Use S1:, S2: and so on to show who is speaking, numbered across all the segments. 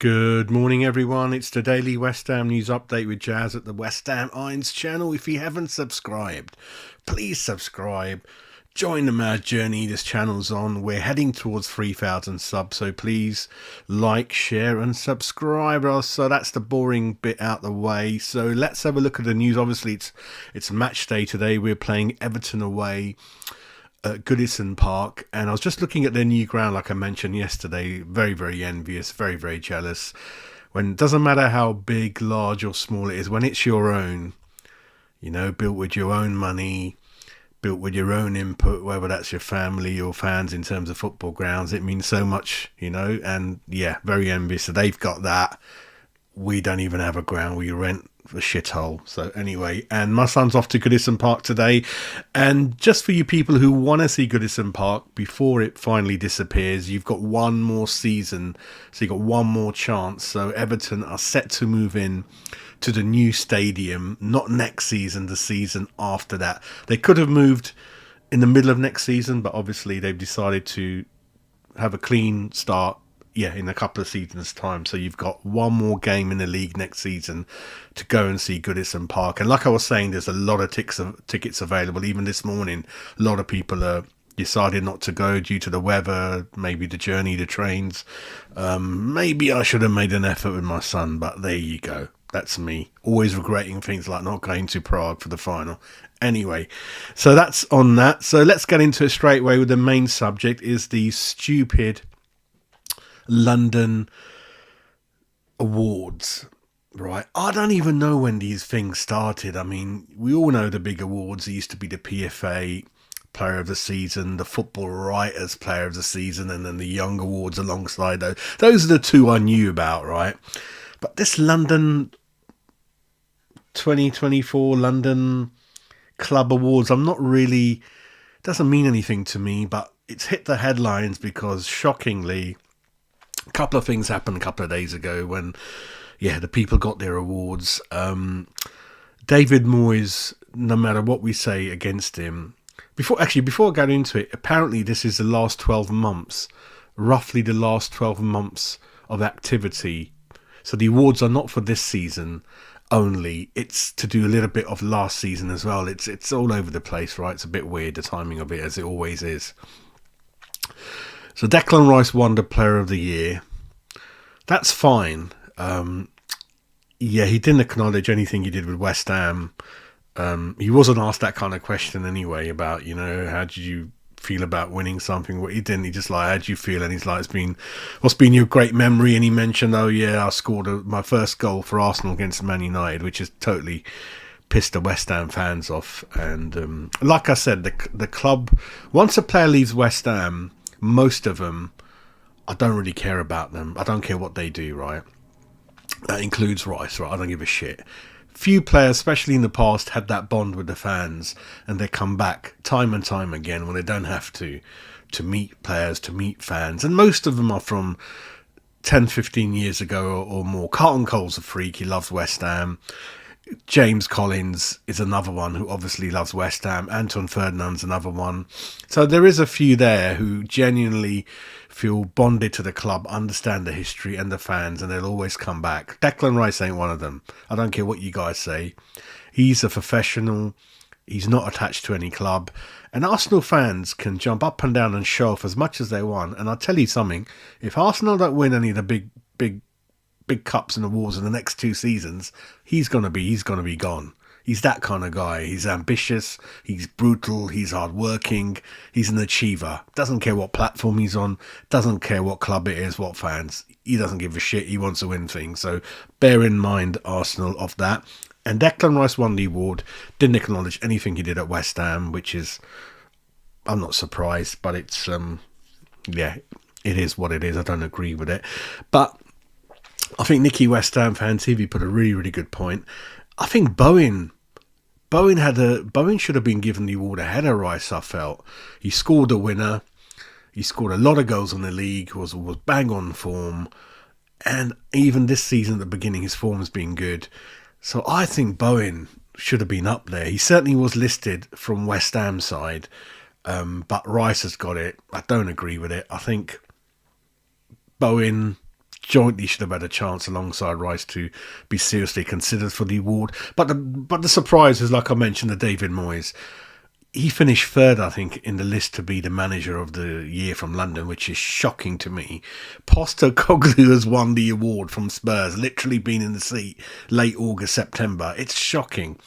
S1: Good morning, everyone. It's the Daily West Ham News Update with Jazz at the West Ham Irons channel. If you haven't subscribed, please subscribe. Join the mad journey this channel's on. We're heading towards 3,000 subs, so please like, share and subscribe. So that's the boring bit out the way. So let's have a look at the news. Obviously, it's match day today. We're playing Everton away at Goodison Park, and I was just looking at their new ground like I mentioned yesterday. Very, very envious, very, very jealous. When it doesn't matter how big, large or small it is, when it's your own, built with your own money, built with your own input, whether that's your family or fans in terms of football grounds, it means so much, and yeah, very envious. So they've got that. We don't even have a ground. We rent a shithole. So anyway, and my son's off to Goodison Park today. And just for you people who want to see Goodison Park before it finally disappears, you've got one more season. So you've got one more chance. So Everton are set to move in to the new stadium, not next season, the season after that. They could have moved in the middle of next season, but obviously they've decided to have a clean start in a couple of seasons' time. So you've got one more game in the league next season to go and see Goodison Park. And like I was saying, there's a lot of tickets available. Even this morning, a lot of people are decided not to go due to the weather, maybe the journey, the trains. Maybe I should have made an effort with my son, but there you go. That's me. Always regretting things like not going to Prague for the final. Anyway, so that's on that. So let's get into it straight away with the main subject is the stupid London awards, right? I don't even know when these things started. I mean, we all know the big awards. It used to be the PFA Player of the Season, the Football Writers Player of the Season, and then the Young Awards alongside those. Those are the two I knew about, right? But this London 2024 London Club Awards, I'm not really, doesn't mean anything to me, but it's hit the headlines because shockingly, a couple of things happened a couple of days ago when, the people got their awards. David Moyes, no matter what we say against him, before I get into it, apparently this is the last 12 months, roughly the last 12 months of activity. So the awards are not for this season only. It's to do a little bit of last season as well. It's all over the place, right? It's a bit weird, the timing of it, as it always is. So Declan Rice won the Player of the Year. That's fine. He didn't acknowledge anything he did with West Ham. He wasn't asked that kind of question anyway about, how did you feel about winning something? What he didn't. He just like, how do you feel? And he's like, what's been your great memory? And he mentioned, I scored my first goal for Arsenal against Man United, which is totally pissed the West Ham fans off. And like I said, the club, once a player leaves West Ham, most of them, I don't really care about them. I don't care what they do, right? That includes Rice, right? I don't give a shit. Few players, especially in the past, had that bond with the fans, and they come back time and time again when they don't have to meet players, to meet fans. And most of them are from 10, 15 years ago or more. Carlton Cole's a freak. He loves West Ham. James Collins is another one who obviously loves West Ham. Anton Ferdinand's another one. So there is a few there who genuinely feel bonded to the club, understand the history and the fans, and they'll always come back. Declan Rice ain't one of them. I don't care what you guys say. He's a professional. He's not attached to any club. And Arsenal fans can jump up and down and show off as much as they want. And I'll tell you something. If Arsenal don't win any of the big cups and awards in the next 2 seasons, he's gonna be gone. He's that kind of guy. He's ambitious, he's brutal, he's hardworking, he's an achiever. Doesn't care what platform he's on, doesn't care what club it is, what fans. He doesn't give a shit. He wants to win things. So bear in mind, Arsenal, of that. And Declan Rice won the award, didn't acknowledge anything he did at West Ham, which is, I'm not surprised, but it's it is what it is. I don't agree with it. But I think Nicky West Ham Fan TV put a really, really good point. I think Bowen should have been given the award ahead of Rice, I felt. He scored a winner. He scored a lot of goals in the league, was bang on form. And even this season at the beginning, his form has been good. So I think Bowen should have been up there. He certainly was listed from West Ham side, but Rice has got it. I don't agree with it. I think Bowen jointly should have had a chance alongside Rice to be seriously considered for the award. But the surprise is, like I mentioned, the David Moyes. He finished third, I think, in the list to be the manager of the year from London, which is shocking to me. Postecoglou has won the award from Spurs, literally been in the seat late August, September. It's shocking.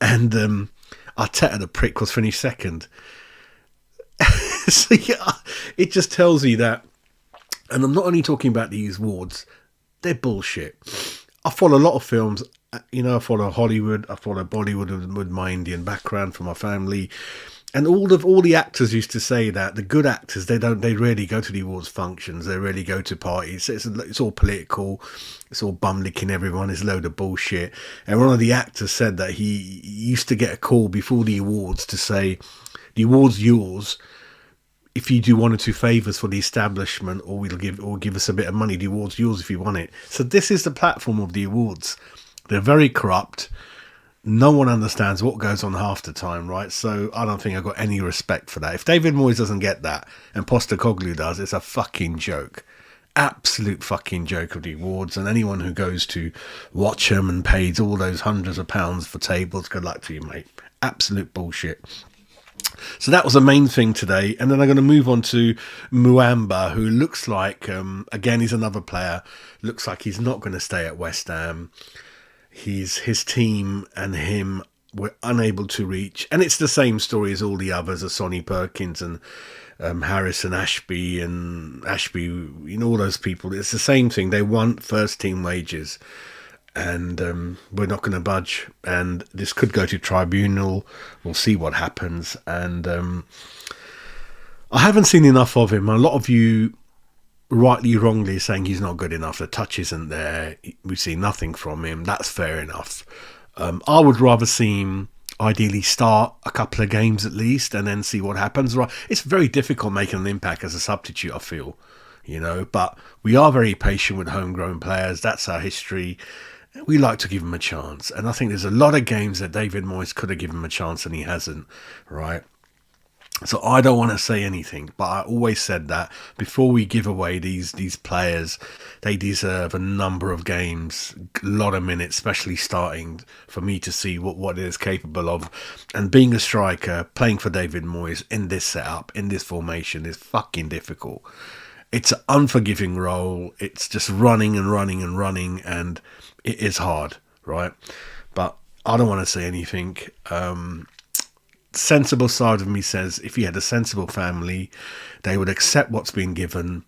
S1: And Arteta, the prick, was finished second. So yeah, it just tells you that. And I'm not only talking about these awards, they're bullshit. I follow a lot of films. I follow Hollywood, I follow Bollywood with my Indian background for my family, and all the actors used to say that the good actors they rarely go to the awards functions, they rarely go to parties. It's all political, it's all bum licking everyone, it's a load of bullshit. And one of the actors said that he used to get a call before the awards to say, the award's yours. If you do one or two favours for the establishment, or give us a bit of money, the award's yours if you want it. So this is the platform of the awards. They're very corrupt. No one understands what goes on half the time, right? So I don't think I've got any respect for that. If David Moyes doesn't get that and Postecoglou does, it's a fucking joke. Absolute fucking joke of the awards. And anyone who goes to watch them and pays all those hundreds of pounds for tables, good luck to you, mate. Absolute bullshit. So that was the main thing today. And then I'm going to move on to Muamba, who looks like, again, he's another player. Looks like he's not going to stay at West Ham. His team and him were unable to reach, and it's the same story as all the others, as Sonny Perkins and Harris and Ashby, all those people. It's the same thing. They want first team wages, and we're not going to budge. And this could go to tribunal. We'll see what happens. And I haven't seen enough of him. A lot of you, rightly, wrongly, saying he's not good enough. The touch isn't there. We see nothing from him. That's fair enough. I would rather see him ideally start a couple of games at least and then see what happens. Right? It's very difficult making an impact as a substitute, I feel, but we are very patient with homegrown players. That's our history. We like to give him a chance. And I think there's a lot of games that David Moyes could have given him a chance and he hasn't, right? So I don't want to say anything, but I always said that before we give away these players, they deserve a number of games, a lot of minutes, especially starting, for me to see what it is capable of. And being a striker, playing for David Moyes in this setup, in this formation, is fucking difficult. It's an unforgiving role. It's just running and running and running, and it is hard, right? But I don't want to say anything. Sensible side of me says if he had a sensible family, they would accept what's been given,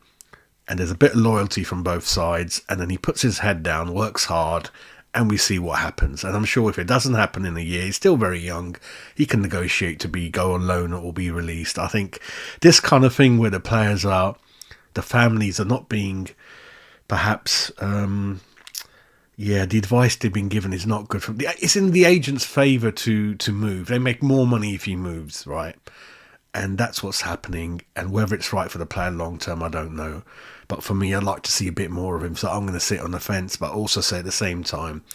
S1: and there's a bit of loyalty from both sides, and then he puts his head down, works hard, and we see what happens. And I'm sure if it doesn't happen in a year, he's still very young, he can negotiate to go on loan or be released. I think this kind of thing where the players are, the families are not being perhaps the advice they've been given is not good. It's in the agent's favour to move. They make more money if he moves, right? And that's what's happening. And whether it's right for the player long term, I don't know. But for me, I'd like to see a bit more of him. So I'm going to sit on the fence, but also say at the same time,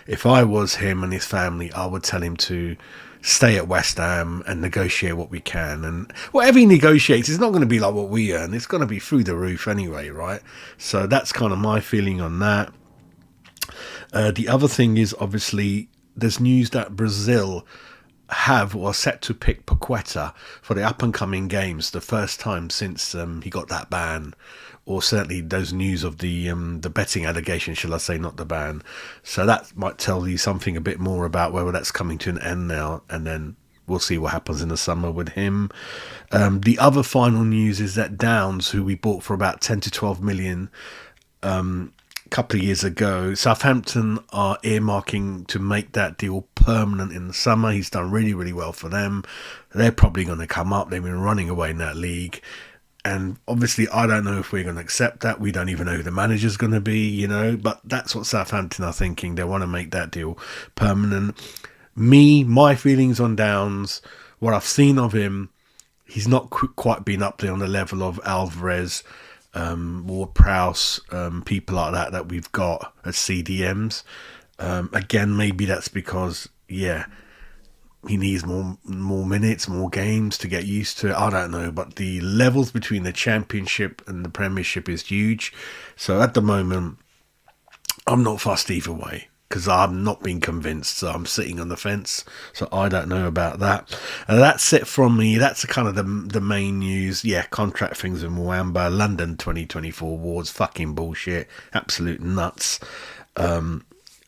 S1: if I was him and his family, I would tell him to stay at West Ham and negotiate what we can. And whatever he negotiates, it's not going to be like what we earn. It's going to be through the roof anyway, right? So that's kind of my feeling on that. The other thing is, obviously, there's news that Brazil have or are set to pick Paqueta for the up-and-coming games, the first time since he got that ban, or certainly those news of the betting allegation, shall I say, not the ban. So that might tell you something a bit more about whether that's coming to an end now, and then we'll see what happens in the summer with him. The other final news is that Downs, who we bought for about 10 to 12 million, couple of years ago, Southampton are earmarking to make that deal permanent in the summer. He's done really, really well for them. They're probably going to come up. They've been running away in that league. And obviously, I don't know if we're going to accept that. We don't even know who the manager's going to be, but that's what Southampton are thinking. They want to make that deal permanent. My feelings on Downs, what I've seen of him, he's not quite been up there on the level of Alvarez, Ward-Prowse, people like that we've got as CDMs. Again, maybe that's because, he needs more minutes, more games to get used to it. I don't know, but the levels between the Championship and the Premiership is huge. So at the moment, I'm not fussed either way because I'm not being convinced. So I'm sitting on the fence. So I don't know about that. That's it from me. That's kind of the main news. Yeah, contract things with Mwamba. London 2024 awards, fucking bullshit. Absolute nuts. And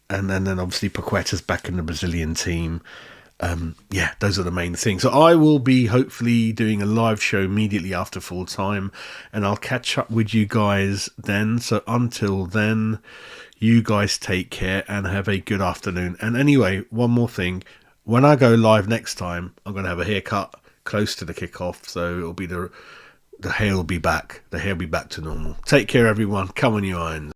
S1: then obviously Paqueta's back in the Brazilian team. Yeah, those are the main things. So I will be hopefully doing a live show immediately after full time, and I'll catch up with you guys then. So until then, you guys take care and have a good afternoon. And anyway, one more thing. When I go live next time, I'm going to have a haircut close to the kickoff. So it'll be the hair will be back. The hair will be back to normal. Take care, everyone. Come on, you irons.